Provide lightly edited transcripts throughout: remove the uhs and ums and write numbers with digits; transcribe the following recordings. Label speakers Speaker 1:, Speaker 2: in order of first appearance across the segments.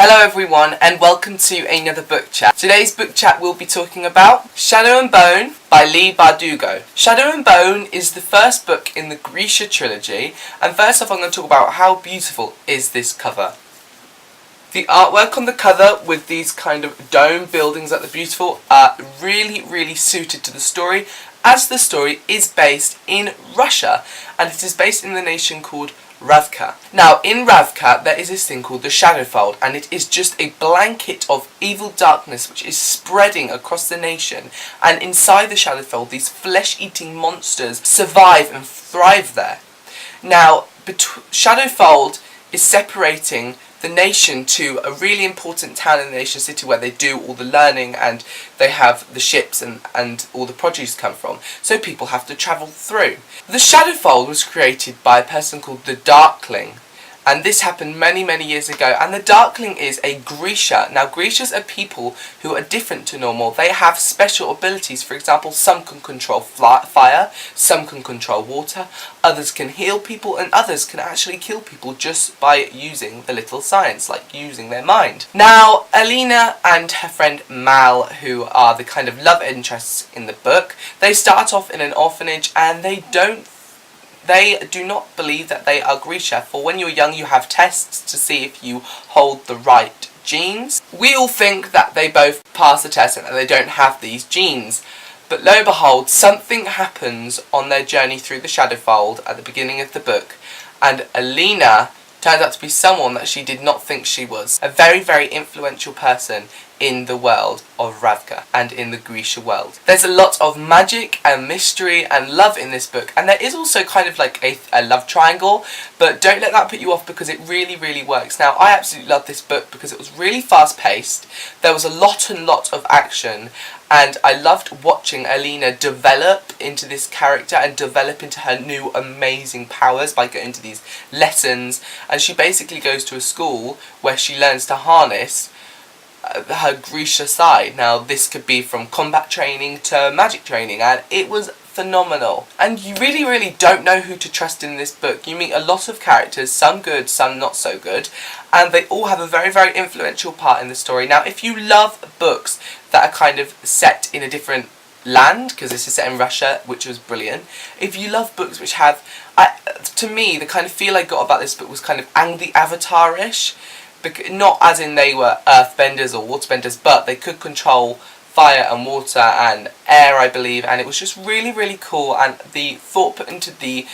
Speaker 1: Hello everyone and welcome to another book chat. Today's book chat will be talking about Shadow and Bone by Leigh Bardugo. Shadow and Bone is the first book in the Grisha trilogy, and first off I'm going to talk about how beautiful is this cover. The artwork on the cover with these kind of dome buildings that are beautiful are really suited to the story, as the story is based in Russia and it is based in the nation called Ravka. Now, in Ravka, there is this thing called the Shadowfold, and it is just a blanket of evil darkness which is spreading across the nation, and inside the Shadowfold, these flesh-eating monsters survive and thrive there. Now, Shadowfold is separating the nation to a really important town in the nation city where they do all the learning and they have the ships and all the produce come from, so people have to travel through. The Shadowfold was created by a person called the Darkling, and this happened many years ago, and the Darkling is a Grisha. Now Grishas are people who are different to normal. They have special abilities. For example, some can control fire, some can control water, others can heal people, and others can actually kill people just by using the little science, like using their mind. Now Alina and her friend Mal, who are the kind of love interests in the book, they start off in an orphanage and they do not believe that they are Grisha, for when you're young you have tests to see if you hold the right genes. We all think that they both pass the test and that they don't have these genes, but lo and behold, something happens on their journey through the Shadowfold at the beginning of the book, and Alina turns out to be someone that she did not think she was. A very influential person in the world of Ravka and in the Grisha world. There's a lot of magic and mystery and love in this book, and there is also kind of like a love triangle, but don't let that put you off because it really works. Now, I absolutely love this book because it was really fast paced, there was a lot of action, and I loved watching Alina develop into this character and develop into her new amazing powers by going to these lessons, and she basically goes to a school where she learns to harness her Grisha side. Now this could be from combat training to magic training, and it was phenomenal. And you really don't know who to trust in this book. You meet a lot of characters, some good, some not so good, and they all have a very influential part in the story. Now if you love books that are kind of set in a different land, because this is set in Russia, which was brilliant, if you love books which have, to me, the kind of feel I got about this book was kind of Aang the Avatar-ish. Not as in they were earthbenders or waterbenders, but they could control fire and water and air, I believe, and it was just really cool, and the thought put into the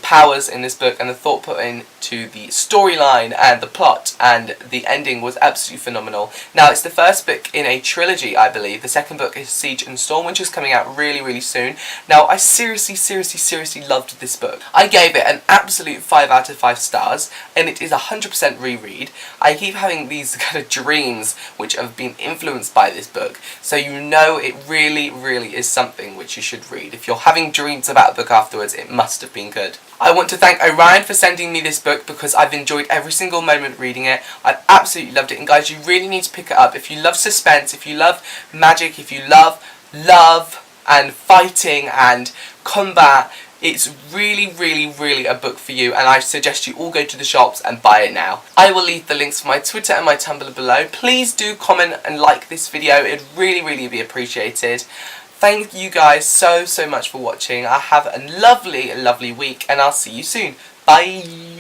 Speaker 1: powers in this book and the thought put into the storyline and the plot and the ending was absolutely phenomenal. Now it's the first book in a trilogy, I believe. The second book is Siege and Storm, which is coming out really soon. Now I seriously loved this book. I gave it an absolute 5 out of 5 stars, and it is 100% reread. I keep having these kind of dreams which have been influenced by this book, so you know it really is something which you should read. If you're having dreams about a book afterwards, it must have been good. I want to thank Orion for sending me this book because I've enjoyed every single moment reading it. I've absolutely loved it, and guys, you really need to pick it up. If you love suspense, if you love magic, if you love and fighting and combat, it's really a book for you, and I suggest you all go to the shops and buy it now. I will leave the links for my Twitter and my Tumblr below. Please do comment and like this video, it'd really be appreciated. Thank you guys so much for watching. I have a lovely week, and I'll see you soon. Bye!